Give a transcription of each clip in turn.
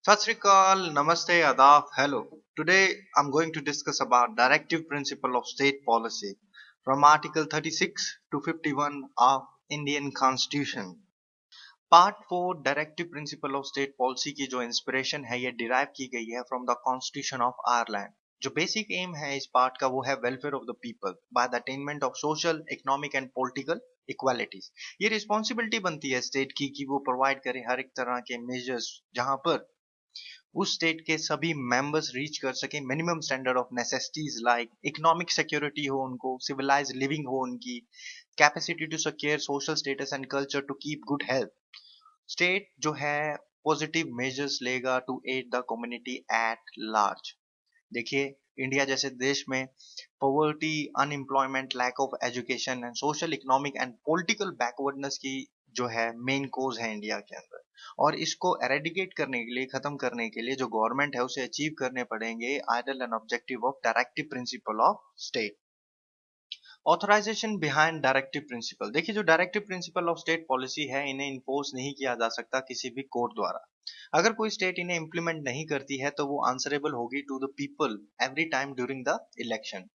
Sat Sri Akal, Namaste, Adab, hello. Today I'm going to discuss about directive principle of state policy from Article 36 to 51 of Indian Constitution. Part 4 directive principle of state policy की जो inspiration है ये derive की गई है from the constitution of Ireland. जो basic M है इस पार्ट का वो है welfare of the people by the attainment of social economic and political equalities. ये रिस्पॉन्सिबिलिटी बनती है स्टेट की कि वो प्रोवाइड करे हर एक तरह के मेजर्स जहां पर उस स्टेट के सभी मेंबर्स रीच कर सके minimum standard of necessities like economic security हो उनको, सिविलाइज लिविंग हो उनकी, capacity to secure social status and culture to keep good health. State जो है पॉजिटिव मेजर्स लेगा to aid the community at large. देखिए इंडिया जैसे देश में poverty, unemployment, lack of education and social economic and political backwardness की जो है मेन कोज है इंडिया के अंदर। और इसको एरेडिकेट करने के लिए, खत्म करने के लिए जो गवर्नमेंट है उसे अचीव करने पड़ेंगे ideal and objective of directive principle of state. Authorization behind directive principle. देखिए जो directive principle of state policy है इन्हें इन्फोर्स नहीं किया जा सकता किसी भी कोर्ट द्वारा। अगर कोई स्टेट इन्हें इम्प्लीमेंट नहीं करती है तो वो आंसरेबल होगी to the people every time during the election.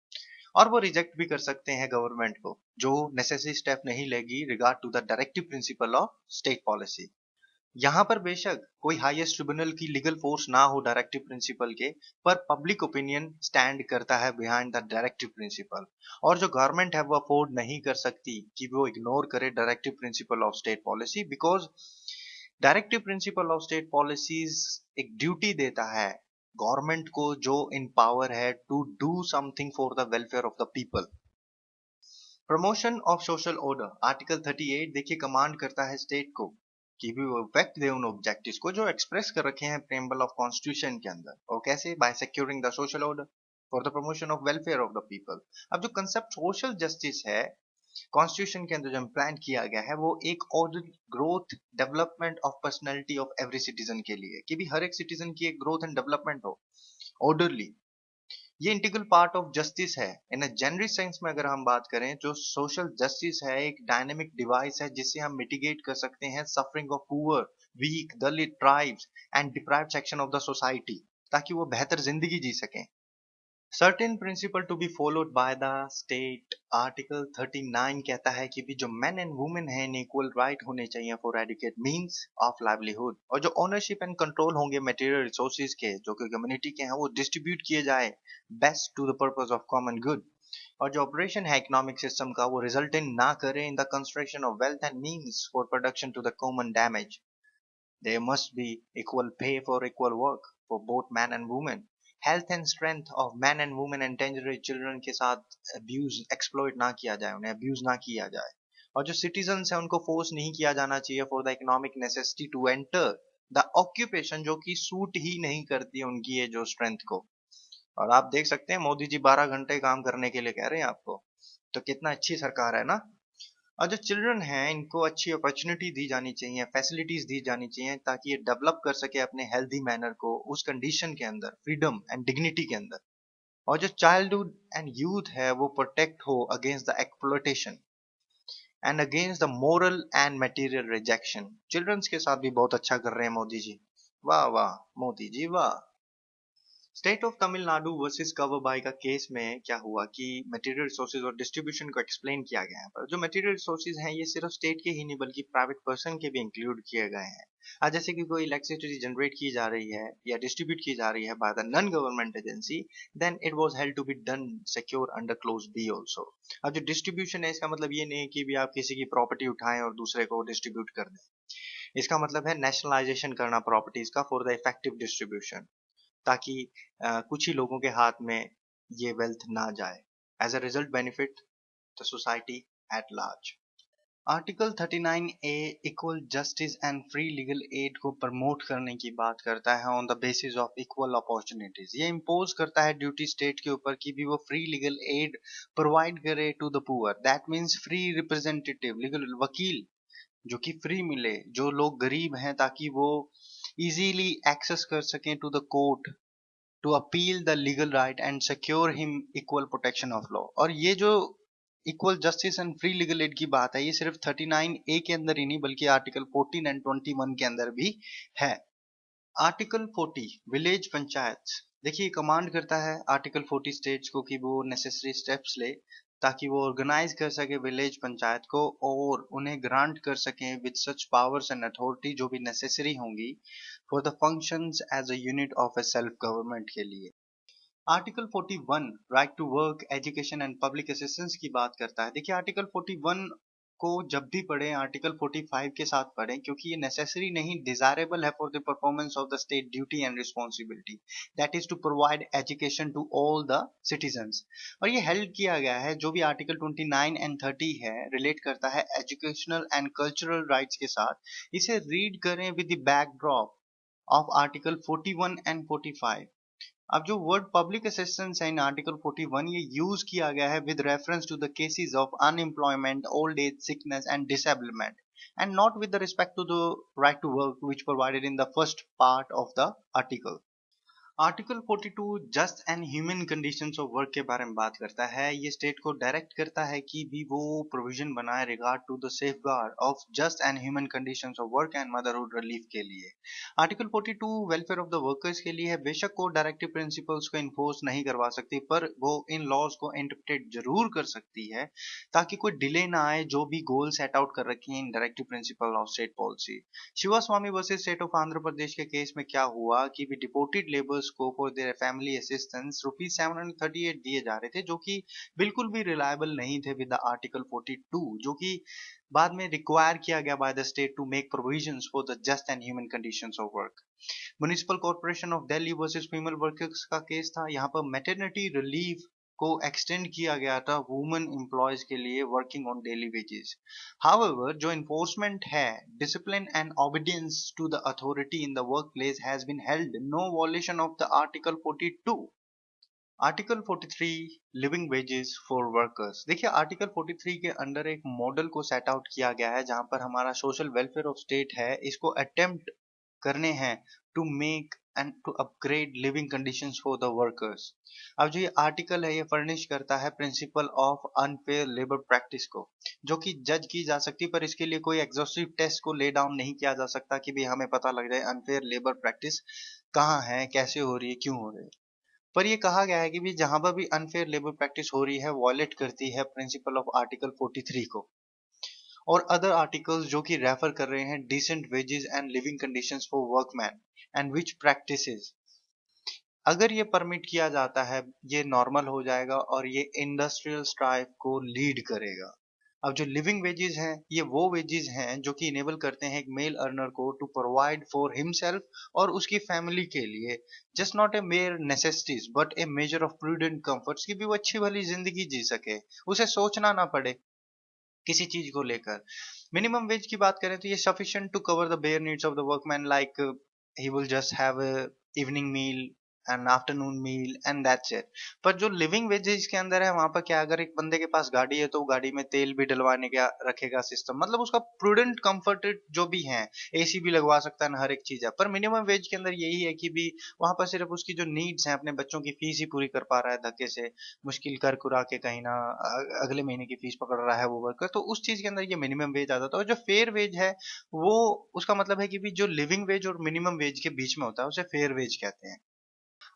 और वो रिजेक्ट भी कर सकते हैं गवर्नमेंट को जो नेसेसरी स्टेप नहीं लेगी regard to the directive principle of state policy. यहाँ पर बेशक कोई हाईएस्ट ट्रिब्यूनल की लीगल फोर्स ना हो डायरेक्टिव प्रिंसिपल के, पर पब्लिक ओपिनियन स्टैंड करता है बिहाइंड द डायरेक्टिव प्रिंसिपल। और जो गवर्नमेंट है वो अफोर्ड नहीं कर सकती कि वो इग्नोर करे directive principle of state policy, because directive principle of state policies एक ड्यूटी देता है गवर्नमेंट को जो इन पावर है to do something for the welfare of the people. Promotion of social order article 38 देखिए कमांड करता है स्टेट को कि भी वो इफेक्ट दे उन ऑब्जेक्टिव्स को जो एक्सप्रेस कर रखे हैं प्रेम्बल ऑफ कॉन्स्टिट्यूशन के अंदर। और कैसे? By securing the social order for the promotion of welfare of the people. अब जो कंसेप्ट सोशल जस्टिस है कॉन्स्टिट्यूशन के अंदर जो इम्प्लांट किया गया है वो एक order growth development of personality of every citizen के लिए, कि भी हर एक सिटीजन की एक ग्रोथ एंड डेवलपमेंट हो ऑर्डरली। ये इंटीग्रल पार्ट ऑफ जस्टिस है। इन अ जेनरिक सेंस में अगर हम बात करें जो सोशल जस्टिस है एक डायनेमिक डिवाइस है जिससे हम मिटिगेट कर सकते हैं suffering of poor, weak, Dalit, tribes and deprived section of the society, ताकि वो बेहतर जिंदगी जी सकें। Certain principle to be followed by the state article 39 कहता है कि भी जो मेन एंड वुमेन है इक्वल राइट होने चाहिए for adequate means of livelihood. और जो ओनरशिप एंड कंट्रोल होंगे मटेरियल रिसोर्सेज के जो कि कम्युनिटी के हैं वो डिस्ट्रीब्यूट किए जाए best to the purpose of common good. और जो ऑपरेशन है इकोनॉमिक सिस्टम का वो रिजल्ट इन ना करे in the construction of wealth and means for production to the common damage. There must be equal pay for equal work for both man and woman. Health and strength of men and women and endangered children के साथ abuse, exploit ना किया जाए, उन्हें abuse ना किया जाए। और जो citizens हैं उनको force नहीं किया जाना चाहिए for the economic necessity to enter the occupation जो कि सूट ही नहीं करती है उनकी ये जो strength को। और आप देख सकते हैं मोदी जी 12 घंटे काम करने के लिए कह रहे हैं आपको, तो कितना अच्छी सरकार है ना। और जो चिल्ड्रन हैं इनको अच्छी अपॉर्चुनिटी दी जानी चाहिए, फैसिलिटीज दी जानी चाहिए ताकि ये डेवलप कर सके अपने हेल्दी मैनर को उस कंडीशन के अंदर, फ्रीडम एंड डिग्निटी के अंदर। और जो चाइल्डहुड एंड यूथ है वो प्रोटेक्ट हो against the exploitation and against the moral and material rejection. Childrens के साथ भी बहुत अच्छा कर रहे हैं मोदी जी, वाह वाह मोदी जी वाह। State of Tamil Nadu versus cover by का केस में क्या हुआ कि मटेरियल रिसोर्सेज और डिस्ट्रीब्यूशन को एक्सप्लेन किया गया है, पर जो मटेरियल रिसोर्सेज हैं ये सिर्फ स्टेट के ही नहीं बल्कि प्राइवेट पर्सन के भी इंक्लूड किए गए हैं। आज जैसे कि कोई इलेक्ट्रिसिटी जनरेट की जा रही है या डिस्ट्रीब्यूट की जा रही है by the non government agency, then it was held to be done secure under clause B also. अब जो डिस्ट्रीब्यूशन है इसका मतलब ये नहीं है कि भी आप किसी की प्रॉपर्टी उठाएं और दूसरे को डिस्ट्रीब्यूट कर दें। इसका मतलब है नेशनलाइजेशन करना प्रॉपर्टीज का फॉर द इफेक्टिव डिस्ट्रीब्यूशन, ताकि कुछ ही लोगों के हाथ में ये वेल्थ ना जाए। As a result benefit the society at large. Article 39 A equal justice and free legal aid को प्रमोट करने की बात करता है on the basis of equal opportunities. ये इम्पोज करता है ड्यूटी स्टेट के ऊपर कि भी वो फ्री लीगल एड प्रोवाइड करे to the poor. That means free representative legal वकील जो कि फ्री मिले जो लोग गरीब हैं, ताकि वो इजीली एक्सेस कर सकें to the court to appeal the legal right and secure him equal protection of law. और ये जो equal justice and free legal aid की बात है ये सिर्फ 39 ए के अंदर ही नहीं बल्कि आर्टिकल 14 एंड 21 के अंदर भी है। Article 40 village panchayat. देखिए कमांड करता है आर्टिकल 40 स्टेट्स को कि वो नेसेसरी स्टेप्स ले ताकि वो ऑर्गेनाइज कर सके विलेज पंचायत को और उन्हें ग्रांट कर सकें with such powers and authority जो भी नेसेसरी होंगी for the functions as a unit of a self government के लिए। Article 41 right to work education and public assistance की बात करता है। देखिए आर्टिकल 41 को जब भी पढ़ें आर्टिकल 45 के साथ पढ़ें क्योंकि ये नेसेसरी नहीं डिजायरेबल है for the performance of the state duty and responsibility that is to provide education to all the citizens. और ये हेल्ड किया गया है जो भी आर्टिकल 29 एंड 30 है रिलेट करता है एजुकेशनल एंड कल्चरल राइट्स के साथ। इसे रीड करें with the backdrop of article 41 and 45। अब जो वर्ड पब्लिक असिस्टेंस है इन आर्टिकल 41 ये यूज किया गया है with reference to the cases of unemployment old age sickness and disablement and not with respect to the right to work which provided in the first part of the article. Article 42 just and human conditions of work के बारे में बात करता है। ये state को direct करता है कि भी वो प्रोविजन बनाए regard to the safeguard of just and human conditions of work and motherhood relief के लिए। Article 42 welfare of the workers के लिए है। बेशक को डायरेक्टिव प्रिंसिपल्स को इन्फोर्स नहीं करवा सकती पर वो इन लॉज को इंटरप्रेट जरूर कर सकती है ताकि कोई डिले ना आए जो भी गोल सेट आउट कर रखी है in directive principle of state policy. Shiva Swami versus state of Andhra Pradesh के केस में क्या हुआ कि भी डिपोर्टेड लेबर्स को for their family assistance rupees 738 दिए जा रहे थे जो कि बिल्कुल भी रिलायबल नहीं थे विद द आर्टिकल 42 जो कि बाद में रिक्वायर किया गया by the state to make provisions for the just and human conditions of work. Municipal corporation of Delhi versus female workers का केस था। यहाँ पर मैटरनिटी रिलीफ को एक्सटेंड किया गया था वुमेन एम्प्लॉयज के लिए working on daily wages. However जो इन्फोर्समेंट है discipline and obedience to the authority in the work place has been held no violation of the article 42। Article 43 living wages for workers. देखिए article 43 के under एक model को set out किया गया है जहां पर हमारा सोशल वेलफेयर ऑफ स्टेट है इसको अटेम्प्ट करने हैं to make and to upgrade living conditions for the workers. अब जो ये आर्टिकल है ये फर्निश करता है principle of unfair labour practice को जो कि जज की जा सकती है पर इसके लिए कोई एग्जॉस्टिव टेस्ट को ले डाउन नहीं किया जा सकता कि भी हमें पता लग जाए अनफेयर लेबर प्रैक्टिस कहाँ है कैसे हो रही है क्यों हो रही है। पर ये कहा गया है कि भी जहां पर भी अनफेयर लेबर प्रैक्टिस हो रही है वॉयलेट करती है प्रिंसिपल ऑफ आर्टिकल 43 को और अदर आर्टिकल्स जो कि रेफर कर रहे हैं decent wages and living conditions for workman and which practices. अगर ये परमिट किया जाता है ये नॉर्मल हो जाएगा और ये इंडस्ट्रियल स्ट्राइक को लीड करेगा। अब जो लिविंग वेजेस हैं ये वो वेजेस हैं जो कि इनेबल करते हैं एक मेल अर्नर को टू प्रोवाइड फॉर हिमसेल्फ और उसकी फैमिली के लिए just not a mayor necessities but A measure of prudent comforts की भी वो अच्छी भली जिंदगी जी सके उसे सोचना ना पड़े किसी चीज को लेकर। मिनिमम वेज की बात करें तो ये sufficient to cover the bare needs of the workman like he will just have evening meal and afternoon meal and that's it. पर जो लिविंग वेजेस के अंदर है वहां पर क्या अगर एक बंदे के पास गाड़ी है तो गाड़ी में तेल भी डलवाने का रखेगा सिस्टम मतलब उसका प्रूडेंट कंफर्टेड जो भी है एसी भी लगवा सकता है ना हर एक चीज है। पर मिनिमम वेज के अंदर यही है कि भी वहां पर सिर्फ उसकी जो नीड्स हैं अपने बच्चों की फीस ही पूरी कर पा रहा है धक्के से मुश्किल कर कुरा के कहीं ना अगले महीने की फीस पकड़ रहा है वो वर्कर तो उस चीज के अंदर ये मिनिमम वेज आ जाता है। और जो फेयर वेज है वो उसका मतलब है कि भी जो लिविंग वेज और मिनिमम वेज के बीच में होता है उसे फेयर वेज कहते हैं।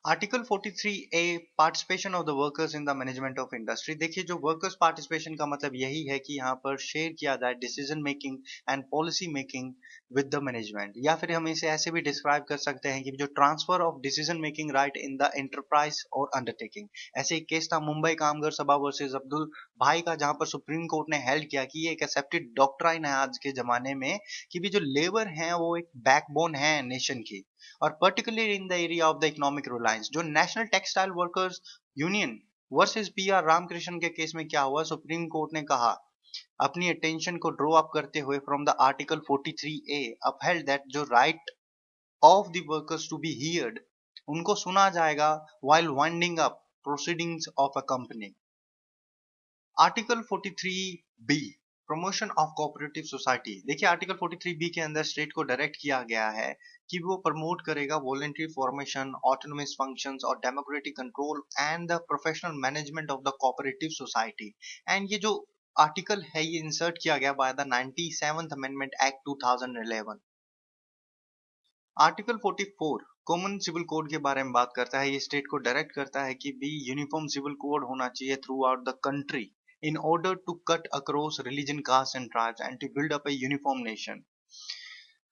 Article 43A participation of the workers in the management of industry. देखिए जो वर्कर्स पार्टिसिपेशन का मतलब यही है कि यहाँ पर शेयर किया जाए decision making and policy making with the management या फिर हम इसे ऐसे भी डिस्क्राइब कर सकते हैं कि जो transfer of decision making right in the enterprise और अंडरटेकिंग। ऐसे एक केस था मुंबई कामगार सभा वर्सेस अब्दुल भाई का जहां पर सुप्रीम कोर्ट ने हेल्ड किया कि ये एक एक्सेप्टेड डॉक्ट्राइन है आज के जमाने में कि भी जो लेबर है वो एक बैकबोन है नेशन की और particularly in the area of the economic reliance. जो national textile workers union versus PR Ramakrishna के केस में क्या हुआ सुप्रीम कोर्ट ने कहा अपनी अटेंशन को ड्रॉ अप करते हुए from the article 43A upheld that जो right of the workers to be heard उनको सुना जाएगा while winding up proceedings of a company. Article 43B promotion of cooperative society. देखिए आर्टिकल 43B के अंदर स्टेट को डायरेक्ट किया गया है कि वो प्रमोट करेगा वॉलंटरी फॉर्मेशन ऑटोनोमस फंक्शंस और democratic control and the professional management of the cooperative society. And ये जो आर्टिकल है ये इंसर्ट किया गया by the 97th amendment act 2011। Article 44 common civil code के बारे में बात करता है। ये स्टेट को डायरेक्ट करता है कि भी यूनिफॉर्म सिविल कोड होना चाहिए throughout the country in order to cut across religion, caste and tribes and to build up a uniform nation.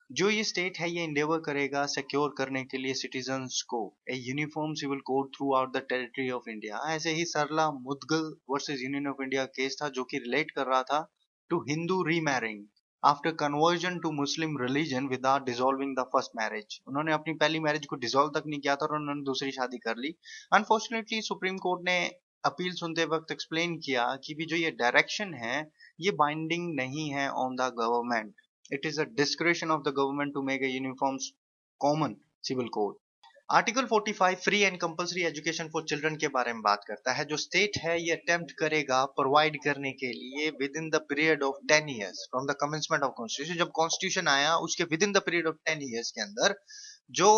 जो ये स्टेट है ये इंडेवर करेगा सिक्योर करने के लिए सिटीजन्स को a uniform civil code throughout the territory of India. ऐसे ही Sarla Mudgal versus union of India case था जो कि रिलेट कर रहा था to Hindu remarrying after conversion to Muslim religion without dissolving the first marriage. उन्होंने अपनी पहली मैरिज को डिसॉल्व तक नहीं किया था और उन्होंने दूसरी शादी कर ली। अनफॉर्चुनेटली सुप्रीम कोर्ट ने अपील सुनते वक्त एक्सप्लेन किया कि भी जो ये डायरेक्शन है ये बाइंडिंग नहीं है on the government. It is a discretion of the government to make a uniform common civil code. Article 45 free and compulsory education for children के बारे में बात करता है। जो स्टेट है ये अटेम्प्ट करेगा प्रोवाइड करने के लिए within the period of 10 years from the commencement of constitution. जब कॉन्स्टिट्यूशन आया उसके within the period of 10 years के अंदर जो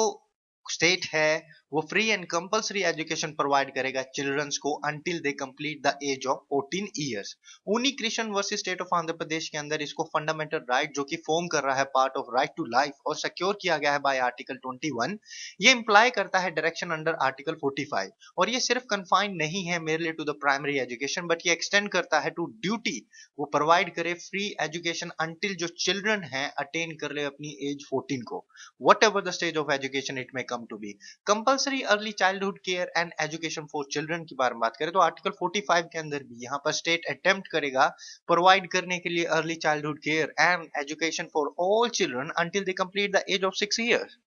स्टेट है वो free and compulsory education provide करेगा चिल्ड्रंस को until they complete the age of 14 years. Unni Krishnan versus state of Andhra Pradesh के अंदर इसको फंडामेंटल राइट जो कि फॉर्म कर रहा है part of right to life और सिक्योर किया गया है बाय आर्टिकल 21। ये इंप्लाई करता है डायरेक्शन अंडर आर्टिकल 45 और ये सिर्फ कन्फाइंड नहीं है merely to the primary education but ये एक्सटेंड करता है टू ड्यूटी वो प्रोवाइड करे फ्री एजुकेशन अंटिल जो चिल्ड्रन है अटेन कर ले अपनी एज 14 को, whatever the stage of education it may come to be। Compulsory early childhood care and education for children की बारे में बात करें तो आर्टिकल 45 के अंदर भी यहाँ पर स्टेट अटेम्प्ट करेगा प्रोवाइड करने के लिए early childhood care and education for all children until they complete the age of 6 years.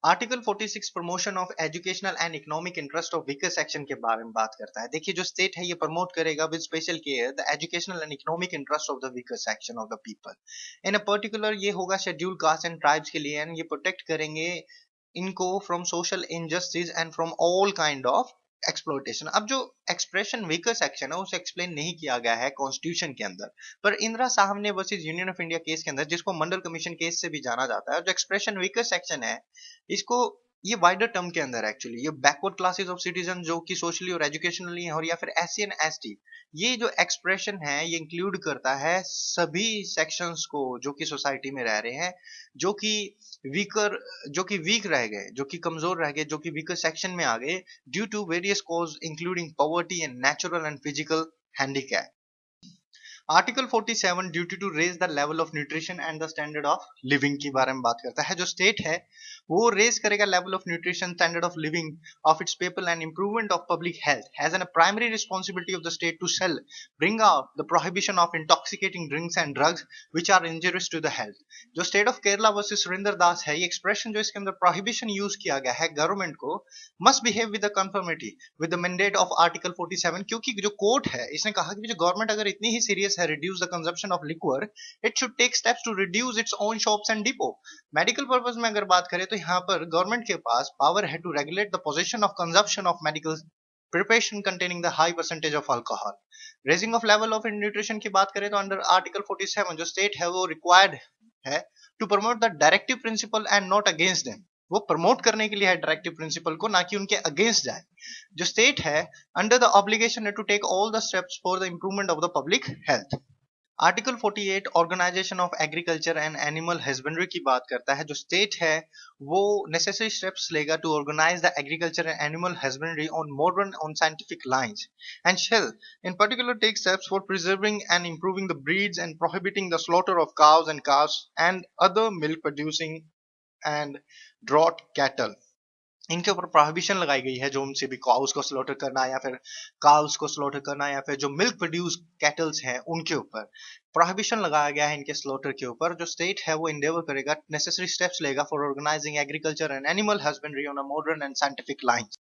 Article 46 promotion of educational and economic interest of weaker section के बारे में बात करता है। देखिए जो स्टेट है ये प्रमोट करेगा with special care the educational and economic interest of the weaker section of the people in a particular. ये होगा शेड्यूल कास्ट एंड ट्राइब्स के लिए एंड ये प्रोटेक्ट करेंगे इनको from social injustice and from all kind of exploitation. अब जो expression weaker section है उसे एक्सप्लेन नहीं किया गया है कॉन्स्टिट्यूशन के अंदर, पर Indira Sahni versus union of India case के अंदर जिसको मंडल कमीशन केस से भी जाना जाता है, जो एक्सप्रेशन वीकर सेक्शन है इसको ये वाइडर टर्म के अंदर एक्चुअली ये बैकवर्ड क्लासेस ऑफ सिटीजन जो कि सोशली और एजुकेशनली है और या फिर एससी एंड एसटी, ये जो एक्सप्रेशन है ये इंक्लूड करता है सभी सेक्शंस को जो कि सोसाइटी में रह रहे हैं जो कि वीक रह गए, जो कि कमजोर रह गए, जो कि वीकर सेक्शन में आ गए due to various cause including poverty and natural and physical handicap. Article 47 duty to raise the level of nutrition and the standard of living के बारे में बात करता है। जो स्टेट है वो रेज करेगा level of nutrition standard of living of its people and improvement of public health has an primary responsibility of the state to sell bring out the prohibition of intoxicating drinks and drugs which are injurious to the health. जो state of Kerala versus Surendra Das है ये expression जो इसके अंदर prohibition use किया गया है government को must behave with the conformity with the mandate of article 47, क्योंकि जो कोर्ट है इसने कहा कि जो गवर्नमेंट अगर इतनी ही सीरियस है reduce the consumption of liquor, it should take steps to reduce its own shops and depot। Medical purpose में अगर बात करें तो यहाँ पर गवर्नमेंट के पास पावर है to regulate the position of consumption of medical preparation containing the high percentage of alcohol। raising of level of nutrition की बात करें तो अंडर आर्टिकल 47 जो स्टेट है वो रिक्वायर्ड है to promote the directive principle and not against them. वो promote करने के लिए है डायरेक्टिव प्रिंसिपल को, ना कि उनके अगेंस्ट जाए। जो स्टेट है अंडर द ऑब्लिगेशन है to take all the steps for the improvement of the public health. Article 48 organisation of agriculture and animal husbandry की बात करता है। जो स्टेट है वो नेसेसरी स्टेप्स लेगा to organise the agriculture and animal husbandry on modern on scientific lines and shall in particular take steps for preserving and improving the breeds and prohibiting the slaughter of cows and calves and other milk producing and draught cattle. इनके ऊपर prohibition लगाई गई है जो उनसे भी cows को slaughter करना या फिर काउस को स्लॉटर करना या फिर जो मिल्क प्रोड्यूस कैटल्स हैं उनके ऊपर प्रोहिबिशन लगाया गया है इनके स्लॉटर के ऊपर। जो स्टेट है वो इंडेवर करेगा नेसेसरी स्टेप्स लेगा for organising agriculture and animal husbandry on a modern and scientific lines.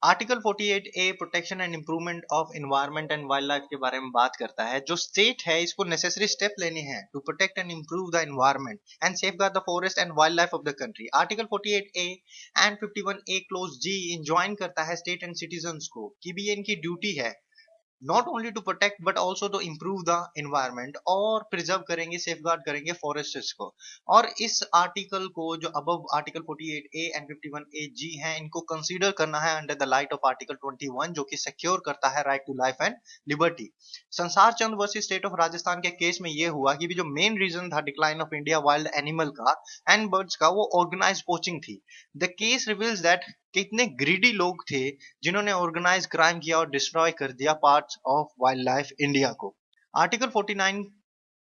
Article 48A protection and improvement of environment and wild life के बारे में बात करता है। जो स्टेट है इसको नेसेसरी स्टेप लेने हैं to protect and improve the environment and safeguard the forest and wild life of the country. Article 48A and 51A clause G enjoin करता है स्टेट एंड सिटीजन्स को कि भी ये इनकी ड्यूटी है not only to protect but also to improve the environment, और preserve करेंगे, सेफगार्ड करेंगे फॉरेस्ट्स को। और इस आर्टिकल को जो above article 48A and 51AG हैं, इनको कंसीडर करना है under the light of article 21 जो कि सिक्योर करता है right to life and liberty. Sansar Chand versus state of Rajasthan के केस में यह हुआ कि भी जो मेन रीजन था decline of India wild animal का एंड बर्ड्स का, वो ऑर्गेनाइज पोचिंग थी। द केस रिवील्स दैट कितने ग्रीडी लोग थे जिन्होंने ऑर्गेनाइज क्राइम किया और डिस्ट्रॉय कर दिया parts of wild life India को। आर्टिकल 49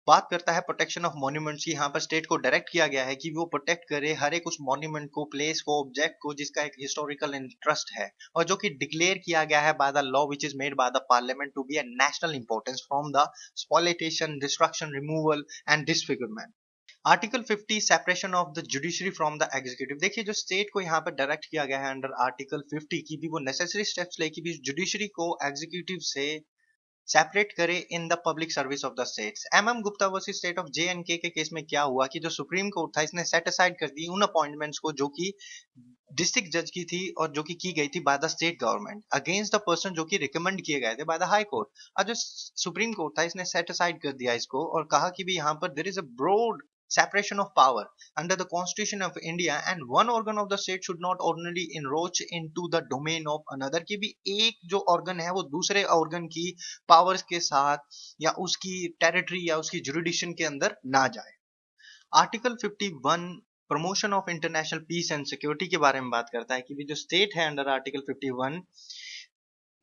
बात करता है प्रोटेक्शन ऑफ मॉन्यूमेंट्स की। यहाँ पर स्टेट को डायरेक्ट किया गया है कि वो प्रोटेक्ट करे हर एक उस मॉन्यूमेंट को, प्लेस को, ऑब्जेक्ट को जिसका एक हिस्टोरिकल इंटरेस्ट है और जो कि डिक्लेयर किया गया है by the law which is made by the parliament to be a national importance from the spoliation, destruction, removal and disfigurement. Article 50 separation of the judiciary from the executive. देखिए जो state को यहाँ पर direct किया गया है under article 50 की भी वो नेसेसरी स्टेप्स लेके भी जुडिशरी को एग्जीक्यूटिव से सेपरेट करे in the public service of the states. MM Gupta versus state of J&K के केस में क्या हुआ कि जो सुप्रीम कोर्ट था इसने सेट असाइड कर दी उन अपॉइंटमेंट्स को जो कि डिस्ट्रिक्ट जज की थी और जो कि की गई थी bye the state government against the person जो कि रिकमेंड किए गए थे बाय द हाई कोर्ट। और जो सुप्रीम कोर्ट था इसने सेट असाइड कर दिया इसको और कहा कि भी यहाँ पर there is a broad separation of power under the constitution of India and one organ of the state should not ordinarily encroach into the domain of another, कि भी एक जो organ है वो दूसरे organ की powers के साथ या उसकी territory या उसकी jurisdiction के अंदर ना जाए। Article 51 promotion of international peace and security के बारे में बात करता है कि भी जो स्टेट है अंडर आर्टिकल 51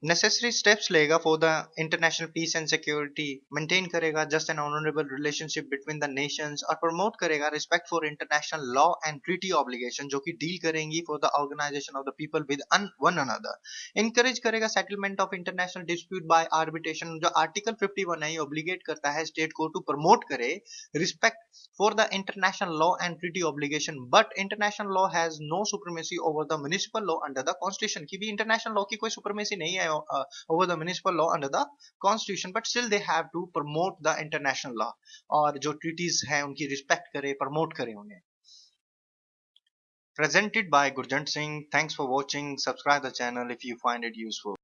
नेसेसरी स्टेप्स लेगा for the international peace and security, maintain करेगा just and honourable relationship between the nations और प्रमोट करेगा respect for international law and treaty obligation जो कि डील करेंगी for the organisation of the people with one another. Encourage करेगा settlement of international dispute by arbitration. जो article 51 है ये obligate करता है स्टेट को टू प्रमोट करे respect for the international law and treaty obligation, but international law has no supremacy over the municipal law under the constitution, की भी international law की कोई सुप्रीमेसी नहीं है over the municipal law under the constitution, but still they have to promote the international law और जो treaties हैं उनकी respect करे, promote करे उन्हें। Presented by Gurjant Singh. Thanks for watching. Subscribe the channel if you find it useful.